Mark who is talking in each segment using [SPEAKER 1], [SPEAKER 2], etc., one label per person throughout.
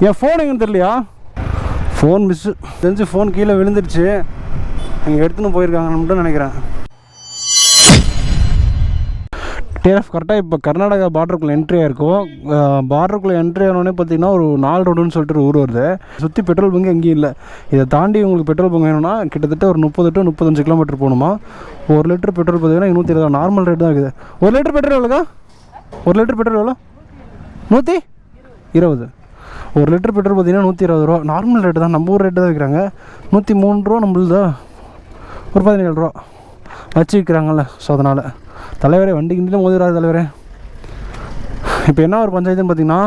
[SPEAKER 1] என் phone எங்கன்னு தெரியலையா? Phone miss தெரிஞ்சு ஃபோன் கீழே விழுந்துருச்சு. அங்கே எடுத்துன்னு போயிருக்காங்கன்னு மட்டும் நினைக்கிறேன். டிஆர்எஃப் கரெக்டாக இப்போ கர்நாடகா பார்டருக்குள்ளே என்ட்ரி ஆகிருக்கும். பார்டருக்குள்ளே என்ட்ரி ஆனோடனே பார்த்தீங்கன்னா ஒரு 4 ரோடுன்னு சொல்லிட்டு ஒரு ஊர் வருது. சுற்றி பெட்ரோல் பங்கு எங்கேயும் இல்லை. இதை தாண்டி உங்களுக்கு பெட்ரோல் பங்கு வேணும்னா கிட்டத்தட்ட ஒரு 30 to 35 கிலோமீட்டர் போகணுமா. 1 லிட்டர் பெட்ரோல் பார்த்தீங்கன்னா 120 நார்மல் ரேட் தான் இருக்குது. 1 லிட்டர் பெட்ரோல் எவ்வளோக்கா? 1 லிட்டர் பெட்ரோல் எவ்வளோ? 120. 1 லிட்டர் பெட்ரோல் பார்த்தீங்கன்னா 120 ரூபா. நார்மல் ரேட்டு தான், நம்ம ஊர் ரேட்டு தான் விற்கிறாங்க. 103 ரூபா நம்மளுதா ஒரு 17 ரூபா வச்சு விற்கிறாங்கல்ல. ஸோ அதனால் தலைவரே வண்டி கிண்டியில் மோதிராது தலைவரே. இப்போ என்ன ஒரு பஞ்சாயத்துன்னு பார்த்தீங்கன்னா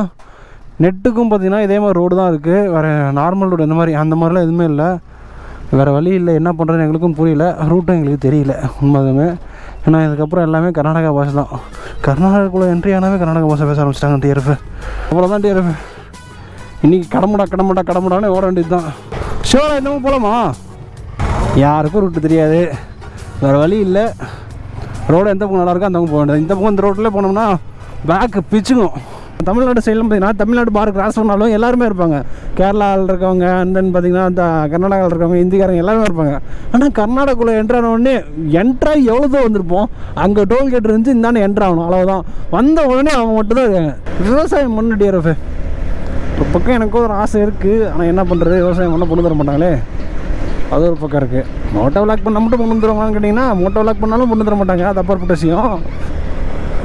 [SPEAKER 1] நெட்டுக்கும் பார்த்தீங்கன்னா இதே மாதிரி ரோடு தான் இருக்குது. வேறு நார்மல் ரோடு அந்த மாதிரிலாம் எதுவுமே இல்லை. வேறு வழி இல்லை. என்ன பண்ணுறதுன்னு எங்களுக்கும் புரியல, ரூட்டும் எங்களுக்கு தெரியல உண்மையுமே. ஏன்னா இதுக்கப்புறம் எல்லாமே கர்நாடகா பாஷை தான். கர்நாடகாக்குள்ளே என்ட்ரி ஆனாவே கர்நாடகா பாஷை பேச ஆரம்பிச்சிட்டாங்க டிஆர்எஃப். அப்புறம் தான் டிஆர்எஃப் இன்றைக்கி கடமுடான்னு ஓட வேண்டியது தான். ஷோரா இன்னமும் போகலாமா? யாருக்கும் ரூட்டு தெரியாது, வேறு வழி இல்லை. ரோடு எந்த பக்கம் நல்லாயிருக்கோ அந்த பக்கம் போக வேண்டியது. இந்த பக்கம் இந்த ரோட்டில் போனோம்னா பேக்கு பிச்சுக்கும். தமிழ்நாடு சைட்லாம் பார்த்தீங்கன்னா தமிழ்நாடு பார் கிராஸ் பண்ணாலும் எல்லாருமே இருப்பாங்க. கேரளாவில் இருக்கவங்க அண்ட் தென் பார்த்திங்கன்னா அந்த கர்நாடகாவில் இருக்கவங்க, இந்திக்காரங்க எல்லாருமே இருப்பாங்க. ஆனால் கர்நாடகாக்குள்ளே என்ட்ரான உடனே என்ட்ராகி எவ்வளோ தான் வந்திருப்போம். அங்கே டோல்கேட் இருந்துச்சு, இந்தாண்ட என்ட்ராகணும், அவ்வளோதான். வந்த உடனே அவங்க மட்டும் தான் இருக்காங்க. விவசாயம் பண்ண டிஆர்எஃப் ஒரு பக்கம் எனக்கும் ஒரு ஆசை இருக்குது. ஆனால் என்ன பண்ணுறது, விவசாயம் பண்ண பொண்ணு தர மாட்டாங்களே, அது ஒரு பக்கம் இருக்குது. மோட்டோ விளாக் பண்ண மட்டும் பொண்ணு தருவாங்கன்னு கேட்டிங்கன்னா மோட்டோ விளாக் பண்ணாலும் பொண்ணு தர மாட்டாங்க, அது அப்பாற்பட்ட விஷயம்.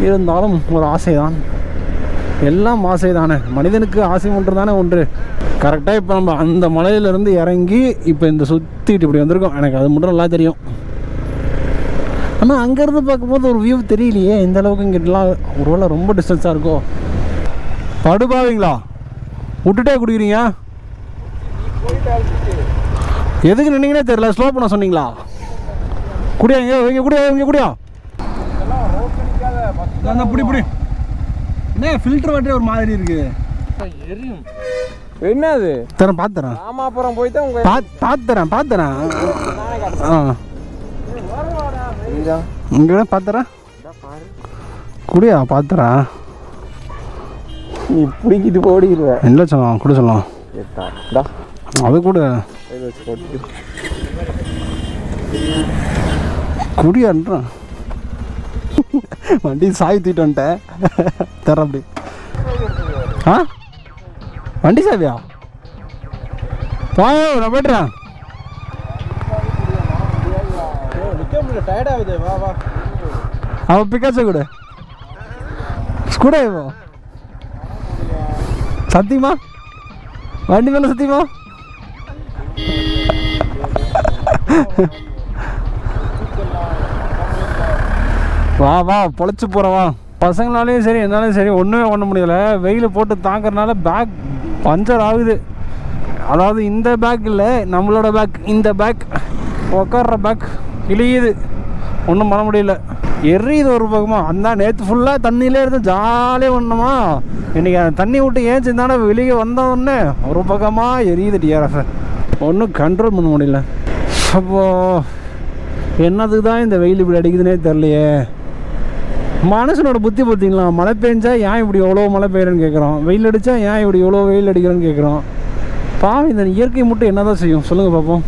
[SPEAKER 1] இருந்தாலும் ஒரு ஆசை தான், எல்லாம் ஆசை தானே. மனிதனுக்கு ஆசை ஒன்று தானே ஒன்று. கரெக்டாக இப்போ நம்ம அந்த மலையிலேருந்து இறங்கி இப்போ இந்த சுற்றிட்டு இப்படி வந்திருக்கோம். எனக்கு அது மட்டும் நல்லா தெரியும். ஆனால் அங்கேருந்து பார்க்கும்போது ஒரு வியூ தெரியலையே இந்த அளவுக்கு. இங்கிட்டலாம் ஒரு வேளை ரொம்ப டிஸ்டன்ஸாக இருக்கும். படுபாவீங்களா விட்டுட்டே குடிக்கிறீங்க? எதுக்கு நின்னீங்கன்னே தெரியல, ஸ்லோ பண்ண சொன்னீங்களா? குடியா இங்கே குடியா இங்கே குடியா புடி என்ன ஃபில்டர் வாட்டரே ஒரு மாதிரி இருக்கு. எரியும் என்ன அது? தரேன் பார்த்துறேன். ராமாபுரம் போய் தான் பார்த்துறேன். இங்கே பார்த்துறேன். குடியா பார்த்துறேன். நீ பிடிக்கிட்டு போடிடுவேன். இல்லை சொல்லலாம் கூட சொல்லலாம். அது கூட குடியான்றான். வண்டி சாவி தூக்கிட்டு வந்துட்டேன். தர அப்படி வண்டி சாவியா? பாய நான் போய்ட்டுறேன். அவன் பிக்காச்ச கூட ஸ்கூடா சத்தியமா வண்டி மேலே சத்தியமா? வா பொழைச்சி போகிறவா. பசங்களாலேயும் சரி என்னாலையும் சரி ஒன்றுமே பண்ண முடியலை. வெயில் போட்டு தாங்கிறதுனால பேக் பஞ்சர் ஆகுது. அதாவது இந்த பேக் இல்லை, நம்மளோட பேக், இந்த பேக் உக்காடுற பேக் கிளியுது. ஒன்றும் பண்ண முடியல, எரியுது ஒரு பக்கமாக. அந்த நேற்று ஃபுல்லாக தண்ணியிலே இருந்து ஜாலியாக ஒன்றுமா, இன்றைக்கி அந்த தண்ணி விட்டு ஏன் சிந்தானே வெளியே வந்தோடனே ஒரு பக்கமாக எரியுது டிஆர்எஃப். ஒன்றும் கண்ட்ரோல் பண்ண முடியல. அப்போ என்னதுக்கு தான் இந்த வெயில் இப்படி அடிக்குதுன்னே தெரியலையே. மனுஷனோட புத்தி பார்த்தீங்களா? மழை பெஞ்சா ஏன் இப்படி எவ்வளோ மழை பெய்யறேன்னு கேட்குறோம், வெயில் அடித்தா ஏன் இப்படி எவ்வளோ வெயில் அடிக்கிறேன்னு கேட்குறோம். பாவம் இந்த இயற்கை மட்டும் என்ன தான் செய்யும் சொல்லுங்கள் பார்ப்போம்.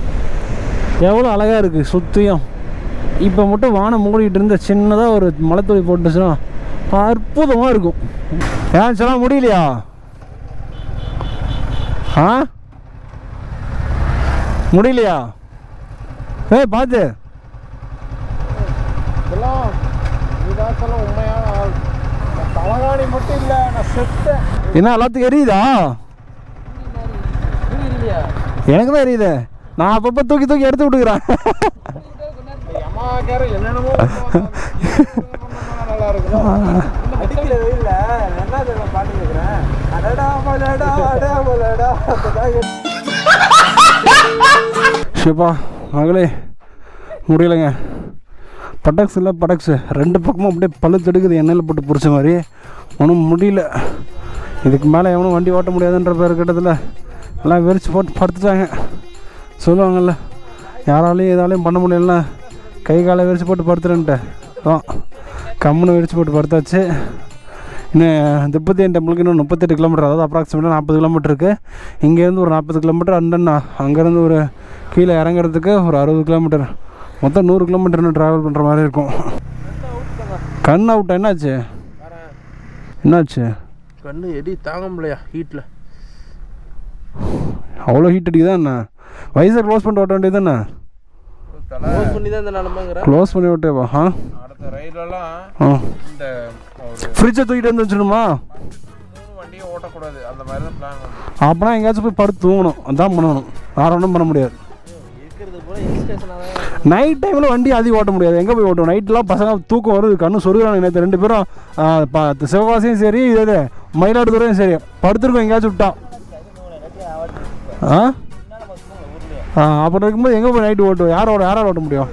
[SPEAKER 1] எவ்வளோ அழகாக இருக்குது சுற்றியும். இப்போ மட்டும் வானம் மூடிக்கிட்டு இருந்த சின்னதாக ஒரு மலைத்துளி போட்டுச்சுன்னா அற்புதமாக இருக்கும். ஏன் சொல்ல முடியலையா? முடியலையா? பார்த்து மட்டும் இல்லை, நான் செத்தேன். என்ன எல்லாத்துக்கும் எரியுதா? எனக்கு தான் எரியுது. நான் அப்பப்போ தூக்கி எடுத்து விட்டுக்கிறேன். ஷிப்பா மகளே முடியலைங்க. பட்டாக்ஸ் இல்லை பட்டாக்ஸு ரெண்டு பக்கமும் அப்படியே பழுத்து எடுக்குது, எண்ணெயில் போட்டு பிடிச்ச மாதிரி. ஒன்றும் முடியல. இதுக்கு மேலே எவனும் வண்டி ஓட்ட முடியாதுன்ற பேர் கிட்டத்தில் எல்லாம் வெறிச்சு போட்டு படுத்துட்டாங்க. சொல்லுவாங்கள்ல, யாராலையும் எதாலையும் பண்ண முடியலன்னா கை காலை வெறிச்சு போட்டு படுத்துறேன்ட்டு தான் கம்முன்னு வெறிச்சு போட்டு படுத்தாச்சு. இன்னும் திருப்பதி டெம்பிளுக்கு இன்னும் 38 கிலோமீட்டர், அதாவது அப்ராக்சிமேட்டாக 40 கிலோமீட்டர் இருக்குது. இங்கேருந்து ஒரு 40 கிலோமீட்டர், அண்ட் தென் அங்கேருந்து ஒரு கீழே இறங்குறதுக்கு ஒரு 60 கிலோமீட்டர், மொத்தம் 100 கிலோமீட்டர் இன்னும் ட்ராவல் பண்ணுற மாதிரி இருக்கும். கண் அவுட்டா? என்னாச்சு என்னாச்சு?
[SPEAKER 2] கண்ணு எடி தாங்க முடியலையா ஹீட்டில்?
[SPEAKER 1] அவ்வளோ ஹீட் அடிக்குதா என்ன? வயசை க்ளோஸ் பண்ணிட்டு ஓட்ட வேண்டியது தானே?
[SPEAKER 2] க்ளோஸ் பண்ணி தான் இந்த நிலமைங்கிற.
[SPEAKER 1] க்ளோஸ் பண்ணி விட்டேப்பா.
[SPEAKER 2] அடுத்த ரயிலெல்லாம் இந்த
[SPEAKER 1] ஃப்ரிட்ஜை தூக்கிட்டு வந்து வச்சுடுமா?
[SPEAKER 2] வண்டியை ஓட்டக்கூடாது, அந்த மாதிரி தான் பிளான் வந்து.
[SPEAKER 1] அப்போனா எங்கேயாச்சும் போய் படுத்து தூங்கணும், அதான் பண்ணணும். வேறு ஒன்றும் பண்ண முடியாது.
[SPEAKER 2] இருக்கிறது போல ஹில் ஸ்டேஷனாக
[SPEAKER 1] நைட் டைமில் வண்டி அதிகம் ஓட்ட முடியாது. எங்கே போய் ஓட்டும்? நைட்லாம் பசங்க தூக்கம் வருது, கண்ணு சொருகிறாங்க. நேற்று 2 பேரும் சிவகாசியும் சரி, இது மயிலாடுதுறையும் சரி படுத்துருக்கோம் எங்கேயாச்சும் விட்டா. அப்படி இருக்கும்போது எங்கே போய் நைட்டு ஓட்டுவோம்? யாரால் ஓட்ட முடியும்?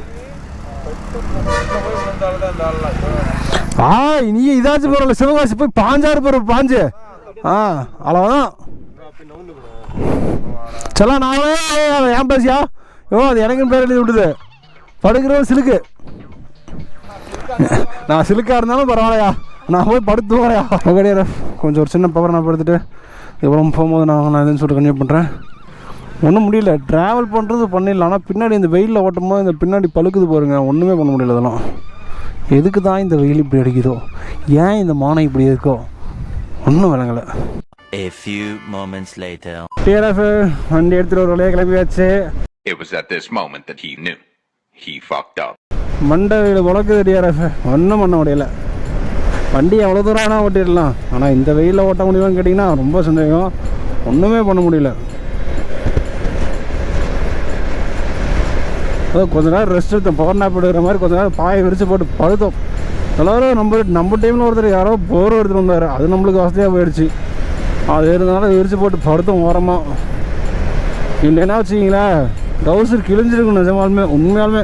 [SPEAKER 1] நீ இதாச்சும் பரவாயில்ல, சிவகாசி போய் 5-6 பேர் பாஞ்சு அவ்வளோதான். சலாம் நானே ஏன் பேசியா? அது எனக்குன்னு பேர் எழுதி விட்டுது. படுக்கிறவன் சிலுக்கு, நான் சிலுக்காக இருந்தாலும் பரவாயில்லையா, நான் போய் படுத்து தூங்கலையா. கிடையாது, கொஞ்சம் ஒரு சின்ன பவர் நான் படுத்துட்டு இவ்வளோ போகும்போது நான் எதுன்னு சொல்லிட்டு கன்டினியூ பண்ணுறேன். ஒன்றும் முடியல, ட்ராவல் பண்ணுறது பண்ணிடலாம். ஆனால் பின்னாடி இந்த வெயிலில் ஓட்டும் போது இந்த பின்னாடி பழுக்குது பாருங்க, ஒன்றுமே பண்ண முடியல. அதெல்லாம் எதுக்கு தான் இந்த வெயில் இப்படி அடிக்குதோ, ஏன் இந்த மானம் இப்படி இருக்கோ, ஒன்றும் விளங்கலை.
[SPEAKER 3] A few moments later.
[SPEAKER 1] TRF வண்டி எடுத்துகிட்டு ஒரு வழியாக கிளம்பியாச்சு.
[SPEAKER 4] It was at this moment that he knew he fucked up.
[SPEAKER 1] மண்டை வீடு உழக்குது டிஆர்எஃப், ஒன்றும் பண்ண முடியல. வண்டி எவ்வளோ தூரம் ஆனால் ஓட்டிடலாம், ஆனால் இந்த வெயிலில் ஓட்ட முடியுமான்னு கேட்டிங்கன்னா ரொம்ப சந்தேகம். ஒன்றுமே பண்ண முடியல. கொஞ்ச நேரம் ரெஸ்ட் எடுத்தோம், பவர் நாப் எடுக்கிற மாதிரி கொஞ்ச நேரம் பாயை விரித்து போட்டு படுத்தோம். எல்லோரும் நம்ம டைமில் ஒருத்தர் யாரோ போர் எடுத்துகிட்டு வந்தார், அது நம்மளுக்கு வசதியாக போயிடுச்சு. அது இருந்தாலும் விரித்து போட்டு படுத்தோம் ஓரமாக. இல்லைன்னா வச்சுக்கிங்களேன் டவுசர் கிழிஞ்சிருக்கும் நிஜமாலுமே, உண்மையாலுமே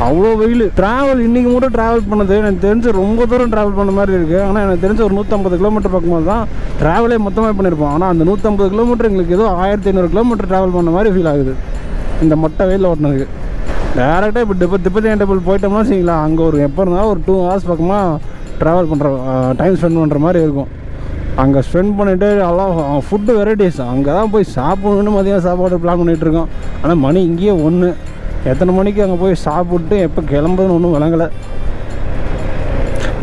[SPEAKER 1] அவ்வளோ வெயில். ட்ராவல் இன்றைக்கி மட்டும் ட்ராவல் பண்ணது எனக்கு தெரிஞ்சு ரொம்ப தூரம் ட்ராவல் பண்ண மாதிரி இருக்குது. ஆனால் எனக்கு தெரிஞ்ச ஒரு 150 கிலோமீட்டர் பக்கமாக தான் ட்ராவலே மொத்தமாக பண்ணியிருப்போம். ஆனால் அந்த 150 கிலோமீட்டர் எங்களுக்கு ஏதோ 1500 கிலோமீட்டர் ட்ராவல் பண்ண மாதிரி ஃபீல் ஆகுது இந்த மொட்டை வெயிலில் ஓட்டினதுக்கு. டேரெக்டாக இப்போ திருப்பதி டெம்பிள் போயிட்டோம்னா வச்சிங்களா, அங்கே ஒரு எப்போ இருந்தாலும் ஒரு 2 hours பக்கமாக ட்ராவல் பண்ணுற டைம் ஸ்பெண்ட் பண்ணுற மாதிரி இருக்கும். அங்கே ஸ்பெண்ட் பண்ணிவிட்டு எல்லாம் ஃபுட்டு வெரைட்டிஸ் அங்கே தான் போய் சாப்பிடணுன்னு மதியம் சாப்பாடு பிளான் பண்ணிகிட்ருக்கோம். ஆனால் மணி இங்கேயே 1, எத்தனை மணிக்கு அங்கே போய் சாப்பிட்டு எப்போ கிளம்புதுன்னு ஒன்றும் விளங்கலை.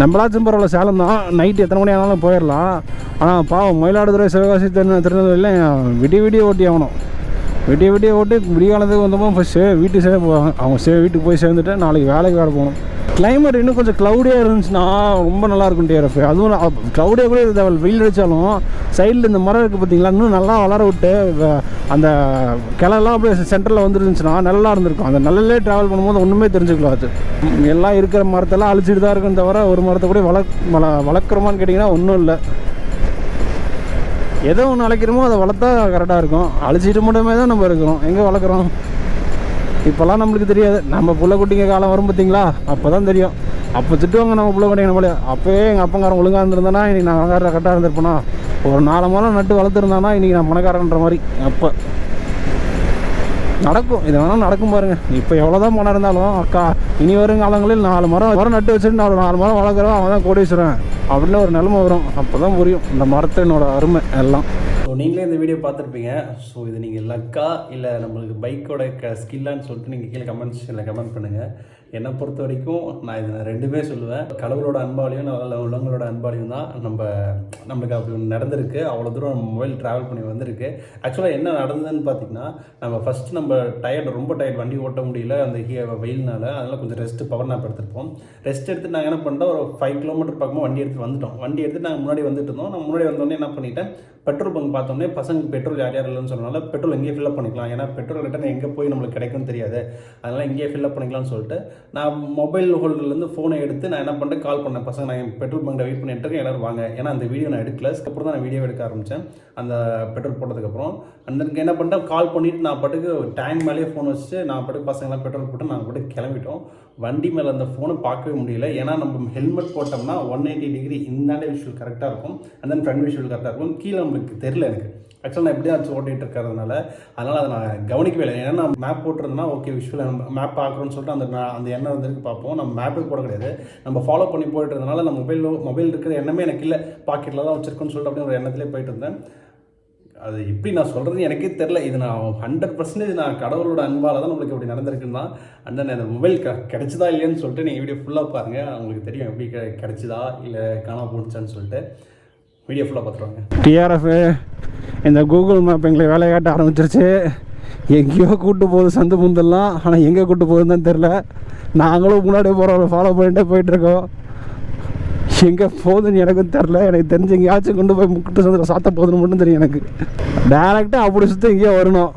[SPEAKER 1] நம்மளாச்சும் பரவாயில்ல, சேலம் தான், நைட்டு எத்தனை மணி ஆனாலும் போயிடலாம். ஆனால் பாவம் மயிலாடுதுறை, சிவகாசி, திருநெல்வேலியில் விடிய ஓட்டி ஆகணும். விடிய ஓட்டி விடிகாலத்துக்கு வந்தோம் போய் வீட்டுக்கு போவாங்க. அவங்க வீட்டுக்கு போய் சேர்ந்துட்டு நாளைக்கு வேலைக்கு வேறு போகணும். கிளைமேட் இன்னும் கொஞ்சம் க்ளவுடியாக இருந்துச்சுன்னா ரொம்ப நல்லாயிருக்கும் டிஆர்எஃப். அதுவும் க்ளவுடியாக கூட இது வெயில் அடித்தாலும் சைடில் இந்த மரம் இருக்குது பார்த்தீங்களா, இன்னும் நல்லா வளர விட்டு அந்த கிளெல்லாம் அப்படியே சென்டரில் வந்துருந்துச்சுன்னா நல்லா இருந்திருக்கும். அந்த நல்லலே ட்ராவல் பண்ணும்போது ஒன்றுமே தெரிஞ்சுக்கலாம். அது எல்லாம் இருக்கிற மரத்தெல்லாம் அழிச்சிட்டு தான் இருக்குன்னு தவிர ஒரு மரத்தை கூட வளர்க்குறோமான்னு கேட்டிங்கன்னா ஒன்றும் இல்லை. எதோ ஒன்று அழைக்கிறோமோ அதை வளர்த்தா கரெக்டாக இருக்கும். அழிச்சிட்டு மட்டுமே தான் நம்ம இருக்கிறோம், எங்கே வளர்க்குறோம் இப்போல்லாம் நம்மளுக்கு தெரியாது. நம்ம புள்ள குட்டிங்க காலம் வரும் பார்த்தீங்களா, அப்போ தான் தெரியும். அப்போ திட்டுவாங்க நம்ம புள்ள குட்டிங்க நம்மளே. அப்போயே எங்கள் அப்பங்காரன் ஒழுங்காக இருந்திருந்தானா இன்றைக்கி நான் கரெக்டாக இருந்திருப்பேனா, ஒரு 4 மரம் நட்டு வளர்த்துருந்தானா இன்றைக்கி நான் பணக்காரன்ற மாதிரி. அப்போ நடக்கும், இது வேணால் நடக்கும் பாருங்கள். இப்போ எவ்வளோ தான் பணம் இருந்தாலும் அக்கா இனி வரும் காலங்களில் 4 மரம் நட்டு வச்சுட்டு நான் 4 மரம் வளர்க்குறோம், அவன் தான் கோடீஸ்வரன் அப்படின்னு ஒரு நிலைமை வரும். அப்போ தான் புரியும் இந்த மரத்தினோட அருமை எல்லாம். ஸோ நீங்களே இந்த வீடியோ பார்த்துருப்பீங்க. ஸோ இது நீங்கள் லக்கா இல்லை நம்மளுக்கு பைக்கோட ஸ்கில்லான்னு சொல்லிட்டு நீங்கள் கீழே கமெண்ட் பண்ணுங்கள். என்னை பொறுத்த வரைக்கும் நான் இதை 2மே சொல்லுவேன். கடவுளோட அன்பாலையும் நல்ல உள்ளவங்களோட அன்பாலையும் தான் நம்மளுக்கு அப்படி ஒன்று நடந்திருக்கு. அவ்வளோ தூரம் மொபைல் ட்ராவல் பண்ணி வந்திருக்கு. ஆக்சுவலாக என்ன நடந்ததுன்னு பார்த்தீங்கன்னா, நம்ம ஃபஸ்ட்டு நம்ம ரொம்ப டயர்ட், வண்டி ஓட்ட முடியல அந்த வெயில்னால. அதனால் கொஞ்சம் ரெஸ்ட்டு பவர் நாப் எடுத்துருப்போம். ரெஸ்ட் எடுத்துட்டு நாங்கள் என்ன பண்ணிட்டோம், ஒரு 5 கிலோமீட்டர் பக்கமாக வண்டி எடுத்துகிட்டு வந்துட்டோம். வண்டி எடுத்துட்டு நாங்கள் முன்னாடி வந்துட்டு இருந்தோம். நான் முன்னாடி வந்தோடனே என்ன பண்ணிட்டேன், பெட்ரோல் பங்க் பார்த்தோன்னே பசங்க பெட்ரோல் யார் இல்லைன்னு சொன்னால பெட்ரோல் எங்கேயே ஃபில்லப் பண்ணிக்கலாம். ஏன்னா பெட்ரோல் ரிட்டர்ன் எங்கே போய் நம்மளுக்கு கிடைக்கும்னு தெரியாது, அதனால் இங்கேயே ஃபில்லப் பண்ணிக்கலாம்னு சொல்லிட்டு நான் மொபைல் ஹோல்டர்லேருந்து ஃபோனை எடுத்து நான் என்ன பண்ணிட்டேன், கால் பண்ணேன். பசங்க நான் பெட்ரோல் பங்கில் வெயிட் பண்ணிட்டு இருக்கேன், எல்லோரும் வாங்க. ஏன்னா அந்த வீடியோ நான் எடுக்கல, அதுக்கப்புறம் தான் நான் வீடியோ எடுக்க ஆரம்பித்தேன். அந்த பெட்ரோல் போட்டதுக்கப்புறம் அந்த என்ன பண்ணிட்டேன், கால் பண்ணிவிட்டு நான் பாட்டுக்கு டேங்க் மேலேயே ஃபோன் வச்சுட்டு நான் பாட்டுக்கு பசங்களாம் பெட்ரோல் போட்டு நாங்கள் பாட்டுக்கு கிளம்பிட்டோம். வண்டி மேலே அந்த ஃபோனை பார்க்கவே முடியல. ஏன்னா நம்ம ஹெல்மெட் போட்டோம்னா 180 டிகிரி இந்தாண்ட விஷுவல் கரெக்டாக இருக்கும், அண்ட் தென் ஃப்ரண்ட் விஷுவல் கரெக்டாக இருக்கும். கீழே நம்மளுக்கு தெரில எனக்கு. ஆக்சுவலாக நான் எப்படி தான் ஓட்டிகிட்டு இருக்கிறதுனால அதனால் அதை நான் கவனிக்கவே இல்லை. ஏன்னா நான் மேப் போட்டிருந்தேன்னா ஓகே விஷுவல் மேப் பார்க்குறோன்னு சொல்லிட்டு அந்த எண்ணம் வந்துருக்கு பார்ப்போம். நம்ம மேப்பே போட கிடையாது, நம்ம ஃபாலோ பண்ணி போயிட்டு இருந்தனால நம்ம மொபைல் இருக்கிற எண்ணமே எனக்கு இல்லை, பாக்கெட்டில் தான் வச்சுருக்கோன்னு சொல்லிட்டு அப்படின்னு ஒரு எண்ணத்துலேயே போயிட்டு இருந்தேன். அது எப்படி நான் சொல்கிறது எனக்கே தெரில. இது நான் 100% நான் கடவுளோட அன்பால் தான் நம்மளுக்கு இப்படி நடந்திருக்குன்னு தான். அண்ட் தென் அந்த மொபைல் கிடச்சிதா இல்லையான்னு சொல்லிட்டு நீங்கள் வீடியோ ஃபுல்லாக பாருங்கள், உங்களுக்கு தெரியும் எப்படி கிடச்சிதா இல்லை காணாமல் போணுச்சான்னு சொல்லிட்டு. வீடியோ ஃபுல்லாக பார்த்துருவாங்க. டிஆர்எஃப் இந்த கூகுள் மேப் எங்களை வேலையை காட்ட ஆரம்பிச்சிருச்சு. எங்கேயோ கூப்பிட்டு போகுது சந்து முந்தெல்லாம், ஆனால் எங்கே கூப்பிட்டு போகுதுன்னு தான் தெரில. நாங்களும் முன்னாடியே போகிறவங்க ஃபாலோ பண்ணிகிட்டே போயிட்டுருக்கோம். எங்கே போகுதுன்னு எனக்கும் தெரில. எனக்கு தெரிஞ்சு எங்கேயாச்சும் கொண்டு போய் முக்கிட்டு சந்திர சாத்த போகுதுன்னு மட்டும் தெரியும் எனக்கு. டேரெக்டாக அப்படி சுற்றி இங்கேயே வரணும்.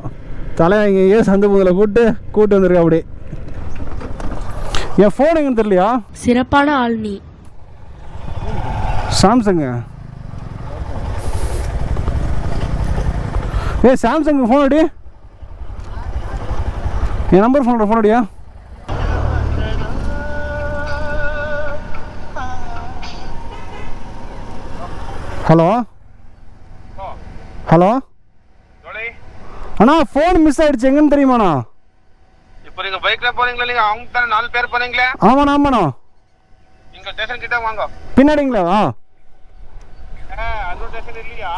[SPEAKER 1] தலை எங்கேயோ சந்து முந்தில் கூப்பிட்டு வந்திருக்கேன். அப்படி என் ஃபோன் எங்கன்னு தெரியலையா?
[SPEAKER 5] சிறப்பான ஆள் நீ.
[SPEAKER 1] சாம்சங்கு. சாம்சங் ஃபோன் அடி, என் நம்பர் ஃபோன் அடியா. ஹலோ அண்ணா, ஃபோன் மிஸ் ஆயிடுச்சு, எங்கன்னு தெரியுமாண்ணா?
[SPEAKER 2] இப்போ நீங்க பைக்ல போறீங்களா? நீங்க அவங்க தான 4 பேர் போறீங்களா?
[SPEAKER 1] ஆமாண்ணா.
[SPEAKER 2] நீங்க ஸ்டேஷன் கிட்ட வாங்க.
[SPEAKER 1] பின்னாடிங்களா?
[SPEAKER 2] அந்த ஸ்டேஷன் இல்லையா?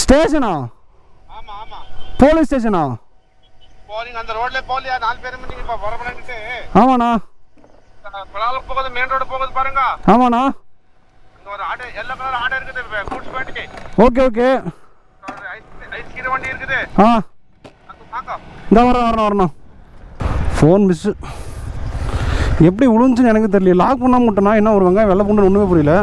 [SPEAKER 1] ஸ்டேஷனா?
[SPEAKER 2] ஆமா.
[SPEAKER 1] போலீஸ் ஸ்டேஷனா?
[SPEAKER 2] போறீங்க அந்த ரோட்ல போலியா? 4 பேர் நீங்க இப்ப வரப்படாது.
[SPEAKER 1] ஆமாண்ணா.
[SPEAKER 2] பலால போகுது, மெயின் ரோடு போகுது பாருங்க.
[SPEAKER 1] ஆமாண்ணா.
[SPEAKER 2] அங்க ஒரு ஆட்டோ, எல்லோ கலர் ஆட்டோ இருக்குது, கூட்ஸ் வண்டி.
[SPEAKER 1] ஓகே.
[SPEAKER 2] ஐஸ் கீரை வண்டி இருக்குது. அங்க வாங்க.
[SPEAKER 1] இந்த வரணும். ஃபோன் மிஸ்ஸு எப்படி விழுந்துச்சுன்னு எனக்கு தெரியல. லாக் பண்ணாம விட்டனா என்ன ஒரு வெங்காயம் வெள்ளை பூண்டு ஒன்றுமே புரியல.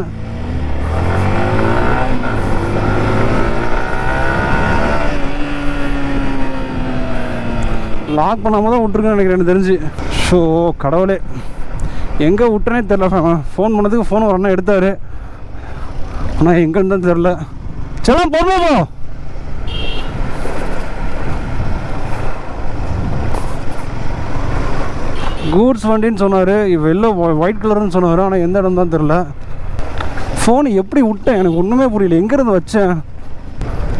[SPEAKER 1] லாக் பண்ணாமல் தான் விட்டுருக்கேன்னு நினைக்கிறேன் எனக்கு தெரிஞ்சு. ஸோ கடவுளே, எங்கே விட்டனே தெரில. ஃபோன் பண்ணதுக்கு ஃபோன் வரணும் எடுத்தார், ஆனால் எங்கன்னு தான் தெரில. சரி பொறுமை போ. கூட்ஸ் வண்டின்னு சொன்னார், வெள்ளை ஒயிட் கலர்னு சொன்னார், ஆனால் எந்த இடம் தான் தெரில. ஃபோன் எப்படி விட்டேன் எனக்கு ஒன்றுமே புரியல, எங்கேருந்து வச்சேன்.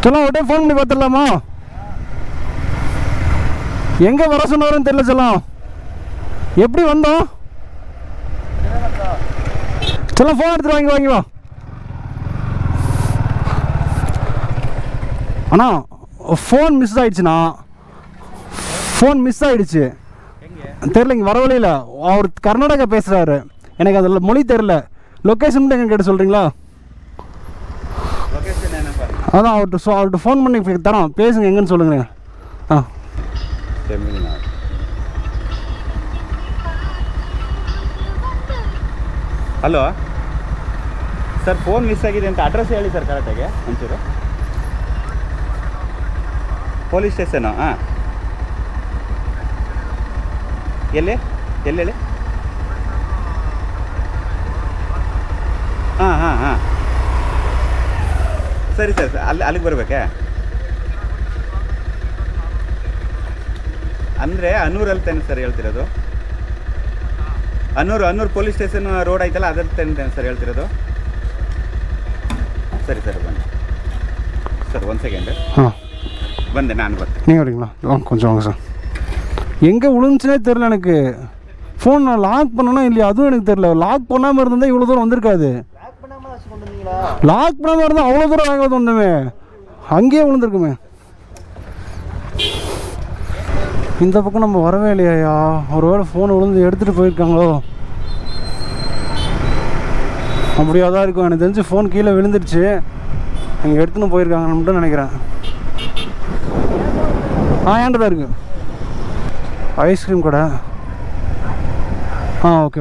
[SPEAKER 1] செல்லாம் விட்டே ஃபோன் பண்ணி பார்த்துடலாமா? எங்கே வர சொன்னாருன்னு தெரியல. செல்லாம் எப்படி வந்தோம்? செல்லாம் ஃபோன் எடுத்துட்டு வாங்கி வா. அண்ணா ஃபோன் மிஸ் ஆயிடுச்சுண்ணா. ஃபோன் மிஸ் ஆயிடுச்சு தெரிலங்க, வர வழியில். அவர் கர்நாடகா பேசுகிறாரு, எனக்கு அதில் மொழி தெரில. லொக்கேஷன் மட்டும் எங்கே கேட்டு சொல்கிறீங்களா? அதான் அவர்கிட்ட ஃபோன் பண்ணி தரோம், பேசுங்க எங்கன்னு சொல்லுங்க.
[SPEAKER 6] ಹಲೋ ಸರ್, ಫೋನ್ ಮಿಸ್ ಆಗಿದೆ ಅಂತ ಅಡ್ರೆಸ್ ಹೇಳಿ ಸರ್ ಕರೆಕ್ಟಾಗಿ ಒಂಚೂರು. Police station? ಎಲ್ಲಿ ಹೇಳಿ. ಹಾಂ ಸರಿ ಸರ್, ಅಲ್ಲಿಗೆ ಬರಬೇಕೆ? ಅಂದರೆ ಅನ್ನೂರಲ್ಲಿ ತಾನೆ ಸರ್ ಹೇಳ್ತಿರೋದು? ಅನ್ನೂರು ಪೊಲೀಸ್ ಸ್ಟೇಷನ್ ರೋಡ್ ಆಯ್ತಲ್ಲ, ಅದ್ರ ತಾನೆ ಸರ್ ಹೇಳ್ತಿರೋದು? சரி சார், ಬನ್ನಿ சார். 1 செகண்ட். ಬಂದೆ, ನಾನು ಬರ್ತೀನಿ.
[SPEAKER 1] நீங்கள் வரீங்களா? கொஞ்சம் வாங்க சார். எங்கே விழுந்துச்சுனே தெரில எனக்கு. ஃபோன் நான் லாக் பண்ணணும் இல்லையா அதுவும் எனக்கு தெரில. லாக் பண்ணாமல் இருந்தால் இவ்வளோ தூரம் வந்திருக்காது. லாக் பண்ணாமல் இருந்தால் அவ்வளோ தூரம் வாங்க வந்தோமே, அங்கேயே விழுந்துருக்குமே. இந்த பக்கம் நம்ம வரவே இல்லையா? ஒருவேளை ஃபோன் விழுந்து எடுத்துகிட்டு போயிருக்காங்களோ? அப்படியா தான் இருக்கும் எனக்கு தெரிஞ்சு. ஃபோன் கீழே விழுந்துருச்சு, அங்கே எடுத்துன்னு போயிருக்காங்கன்னு மட்டும் நினைக்கிறேன். ஏன்ட்டு தான் இருக்குது ஐஸ்கிரீம் கடை. ஓகே.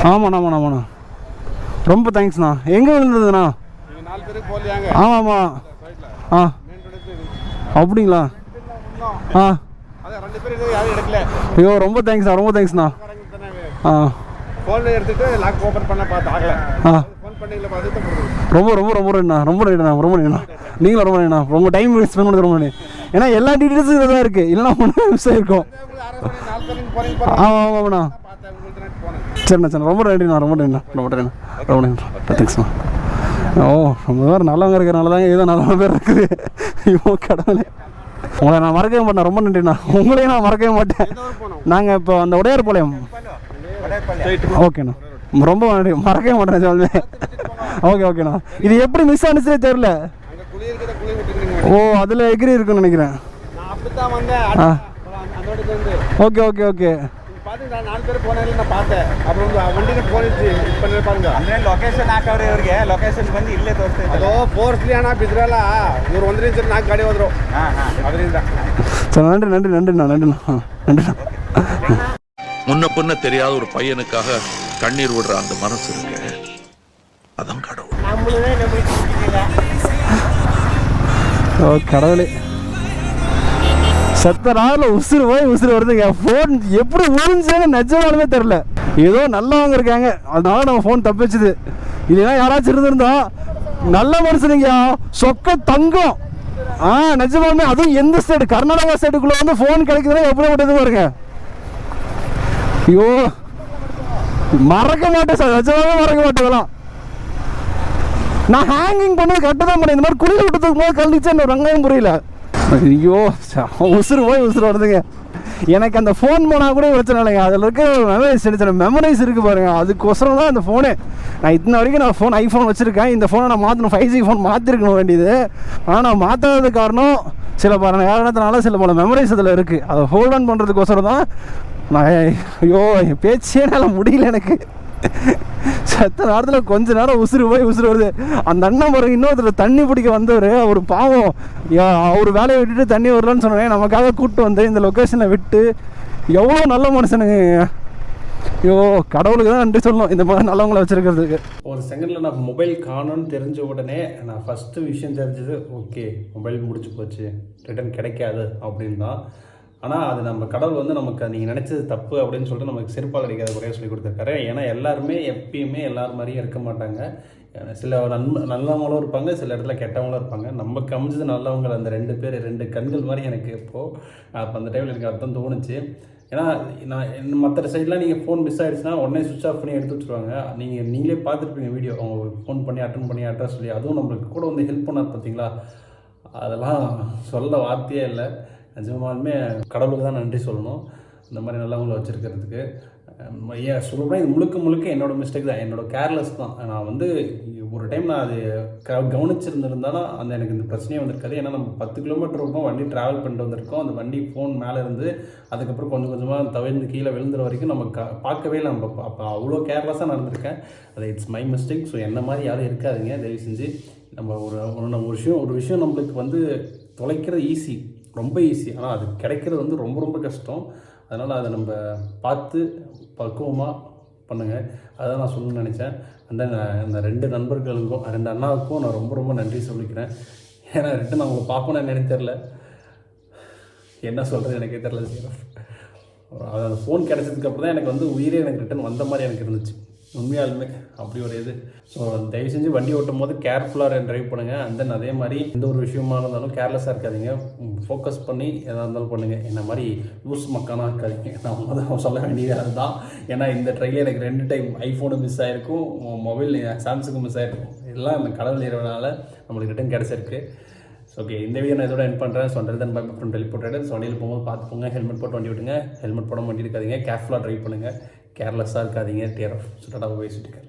[SPEAKER 1] ஆமாண்ணா. ரொம்ப தேங்க்ஸ்ண்ணா. எங்கே விழுந்ததுண்ணா? ஆமாம். அப்படிங்களா? ஐயோ ரொம்ப தேங்க்ஸ்ண்ணா.
[SPEAKER 2] ஃபோன் எடுத்துட்டு லாக் ஓபன் பண்ண பார்த்து ஆகல. ஃபோன் பண்ணீங்களா? பார்த்துட்டு
[SPEAKER 1] ரொம்ப நன்றிண்ணா. நீங்களும் ரொம்ப நன்றிண்ணா. ரொம்ப டைம் ஸ்பெண்ட் பண்ணது ரொம்ப நன்றி. ஏன்னா எல்லா டீட்டெயில்ஸும் இதில் தான் இருக்குது, இல்லைனா ஒன்று மிஸ் ஆகிருக்கும். ஆமாண்ணா. சரிண்ணா. ரொம்ப நன்றிண்ணா. தேங்க்ஸ்ண்ணா. ஓ நம்ம வேறு நல்லவங்க இருக்கிறனால தாங்க ஏதோ நல்ல பேர் இருக்குது. ஐயோ கடவுளே, உங்களை நான் மறக்கவே மாட்டேன். ரொம்ப நன்றிண்ணா. உங்களையும் நான் மறக்கவே மாட்டேன். நாங்கள் இப்போ அந்த உடையார் பாளையம். ஓகேண்ணா, ரொம்ப நன்றி. மறக்கவே மாட்டேன் சொல்லுவேன். ஓகே ஓகேண்ணா. இது எப்படி மிஸ் ஆனிச்சே தெரில. ஓ அதில் எகிரி இருக்குன்னு நினைக்கிறேன். Okay okay okay.
[SPEAKER 2] நாலு பேர் போனதில் நான் பார்த்தேன். அப்புறம் வண்டிಗೆ ಫೋನ್ பண்ணிருப்பாங்க.
[SPEAKER 6] ಅಂದರೆ ಲೊಕೇಶನ್ ಹಾಕವ್ರೆ ಇವ್ರಿಗೆ. ಲೊಕೇಶನ್ ಬಂದು ಇಲ್ಲೇ ತೋರಿಸ್ತಾ ಇದ್ದಾರೆ.
[SPEAKER 2] ಅದು ಫೋರ್ಸ್ಲಿ ಅಣ್ಣ ಬಿದ್ರಲ್ಲ, ಇವ್ರು ಒಂದರಿಂದ 4 ಗಾಡಿ ಹೋದ್ರು. ಅದರಿಂದ
[SPEAKER 1] சரி நன்றி நன்றி நன்றிண்ணா. நன்றிண்ணா நன்றிண்ணா.
[SPEAKER 5] முன்ன பின்ன தெரியாத ஒரு பையனுக்காக கண்ணீர் விடுற அந்த மனசு இருக்கு, அதான் கடவுள்.
[SPEAKER 1] ஓ கடவுளே, செத்த நாளில் உசுறு போய் உசுறு வருதுங்க. ஃபோன் எப்படி விழுந்துச்சுன்னு நிஜமாலுமே தெரில. ஏதோ நல்லவங்க இருக்காங்க, அதனால நம்ம ஃபோன் தப்பிச்சுது. இல்லைன்னா யாராச்சும் இருந்திருந்தா நல்ல மனுஷனுங்க, சொக்க தங்கம். நிஜமாலுமே அதுவும் எந்த ஸ்டேட், கர்நாடகா ஸ்டேட்டுக்குள்ளே வந்து ஃபோன் கிடைக்குதுன்னா எப்படி விட்டது பாருங்க. ஐயோ மறக்க மாட்டேன் சார், நிஜமாவே மறக்க மாட்டேங்கலாம். நான் ஹேங்கிங் பண்ணது கரெக்டாக தான் பண்ணேன். இந்த மாதிரி குளிர் விட்டதுக்கு போது கழிச்சு என்ன வெங்காயம் புரியல. ஐயோ உசுறு போய் உசுறு வருதுங்க. எனக்கு அந்த ஃபோன் போனால் கூட பிரச்சனை இல்லைங்க. அதில் இருக்க மெமரிஸ், சின்ன சின்ன மெமரிஸ் இருக்குது பாருங்கள். அதுக்கோசரம் தான் அந்த ஃபோனு. நான் இத்தனை வரைக்கும் நான் ஃபோன் ஐஃபோன் வச்சுருக்கேன். இந்த ஃபோனை நான் மாற்றணும், 5G ஃபோன் மாற்றிருக்கணும் வேண்டியது. ஆனால் நான் மாற்றாதது காரணம் சில காரணத்தினால சில பல மெமரிஸ் அதில் இருக்குது. அதை ஹோல்ட் ஆன் பண்ணுறதுக்கோசரம் தான் நான். ஐயோ என் பேச்சே என்னால் முடியல எனக்கு. சத்த நேரத்தில் கொஞ்ச நேரம் உசுறு போய் உசுறு வருது. அந்த அண்ணன் பாருங்க, இன்னொருத்தர் தண்ணி பிடிக்க வந்தவர். அவர் பாவம், அவர் வேலையை விட்டுட்டு தண்ணி வரலன்னு சொன்னேன், நமக்காக கூப்பிட்டு வந்து இந்த லொக்கேஷனில் விட்டு. எவ்வளோ நல்ல மனுஷனுங்க. ஐயோ கடவுளுக்கு தான் நன்றி சொல்லணும் இந்த மாதிரி நல்லவங்களை வச்சுருக்கிறதுக்கு. ஒரு செகண்டில் நான் மொபைல் காணும்னு தெரிஞ்ச உடனே நான் ஃபஸ்ட்டு விஷயம் தெரிஞ்சது, ஓகே மொபைல் முடிச்சு போச்சு, ரிட்டன் கிடைக்காது அப்படின்னு தான். ஆனால் அது நம்ம கடவுள் வந்து நமக்கு நீங்கள் நினச்சது தப்பு அப்படின்னு சொல்லிட்டு நமக்கு செருப்பாக கிடைக்காத குறையாக சொல்லி கொடுத்துருக்காரு. ஏன்னா எல்லாருமே எப்பயுமே எல்லார் மாதிரியும் இருக்க மாட்டாங்க. சில நல்லவங்களும் இருப்பாங்க, சில இடத்துல கெட்டவங்களும் இருப்பாங்க. நமக்கு அமைஞ்சது நல்லவங்க அந்த 2 பேர், 2 கண்கள் மாதிரி எனக்கு இப்போது அப்போ அந்த டைமில் எனக்கு அர்த்தம் தோணுச்சு. ஏன்னா நான் மற்ற சைட்லாம் நீங்கள் ஃபோன் மிஸ் ஆகிடுச்சுன்னா உடனே சுவிட்ச் ஆஃப் பண்ணி எடுத்து வச்சுருவாங்க. நீங்களே பார்த்துருப்பீங்க வீடியோ, அவங்க ஃபோன் பண்ணி அட்டன் பண்ணி அட்ரஸ் சொல்லி, அதுவும் நம்மளுக்கு கூட வந்து ஹெல்ப் பண்ணார் பார்த்தீங்களா. அதெல்லாம் சொல்ல வார்த்தையே இல்லை. நிஜமாலுமே கடவுளுக்கு தான் நன்றி சொல்லணும் இந்த மாதிரி நல்லவங்களை வச்சுருக்கிறதுக்கு. ஏன் சொல்லப்போனால் இது முழுக்க என்னோடய மிஸ்டேக் தான், என்னோடய கேர்லெஸ் தான். நான் வந்து ஒரு டைம் நான் அது கவனிச்சிருந்துருந்தாலும் அந்த எனக்கு இந்த பிரச்சனையே வந்திருக்காது. ஏன்னா நம்ம 10 கிலோமீட்டர் இருக்கும் வண்டி ட்ராவல் பண்ணிட்டு வந்திருக்கோம். அந்த வண்டி ஃபோன் மேலே இருந்து அதுக்கப்புறம் கொஞ்சம் கொஞ்சமாக தவிர்ந்து கீழே விழுந்துற வரைக்கும் நம்ம பார்க்கவே இல்லை. நம்ம அப்போ அவ்வளோ கேர்லெஸ்ஸாக நடந்திருக்கேன். அது இட்ஸ் மை மிஸ்டேக். ஸோ என்ன மாதிரி யாரும் இருக்காதுங்க தயவு செஞ்சு. நம்ம ஒரு விஷயம் நம்மளுக்கு வந்து தொலைக்கிறது ஈஸி, ரொம்ப ஈஸி. ஆனால் அது கிடைக்கிறது வந்து ரொம்ப ரொம்ப கஷ்டம். அதனால் அதை நம்ம பார்த்து பக்குவமாக பண்ணுங்கள். அதான் நான் சொல்லணும்னு நினச்சேன். அந்த 2 நண்பர்களுக்கும் 2 அண்ணாவுக்கும் நான் ரொம்ப ரொம்ப நன்றி சொல்லிக்கிறேன். ஏன்னா ரிட்டன் அவங்களை பார்க்கணும்னு என்னன்னு தெரில, என்ன சொல்கிறது எனக்கே தெரில. அந்த ஃபோன் கிடச்சதுக்கப்புறம் தான் எனக்கு வந்து உயிரே எனக்கு ரிட்டன் வந்த மாதிரி எனக்கு இருந்துச்சு உண்மையாலுமே. அப்படி ஒரு இது. ஸோ தயவு செஞ்சு வண்டி ஓட்டும் போது கேர்ஃபுல்லாக ட்ரைவ் பண்ணுங்கள். அண்ட் தென் அதே மாதிரி எந்த ஒரு விஷயமா இருந்தாலும் கேர்லெஸ்ஸாக இருக்காதிங்க. ஃபோக்கஸ் பண்ணி எதாக இருந்தாலும் பண்ணுங்கள். என்ன மாதிரி லூஸ் மக்கானாக இருக்காதிங்க. நான் முதல்ல சொல்ல வேண்டியது அதுதான். ஏன்னா இந்த ட்ரையில் எனக்கு 2 டைம் ஐஃபோனும் மிஸ் ஆகிருக்கும், மொபைல் சாம்சங்கும் மிஸ் ஆகிருக்கும். எல்லாம் அந்த கடவுள் இரவனால நம்மளுக்கு ரிட்டன் கிடச்சிருக்கு. ஸோ ஓகே, இந்த வீடியோ நான் இதோட என் பண்ணுறேன். So under then by from teleport rider. So வண்டியில் போகும்போது பார்த்து போங்க, ஹெல்மெட் போட்டு வண்டி விட்டுங்க. ஹெல்மெட் போட வண்டி இருக்காதிங்க, கேர்ஃபுல்லாக ட்ரைவ் பண்ணுங்கள், கேர்லெஸ்ஸாக இருக்காதிங்க. டியர் ஆஃப் சுட்டாடாக போய் சுட்டுக்க.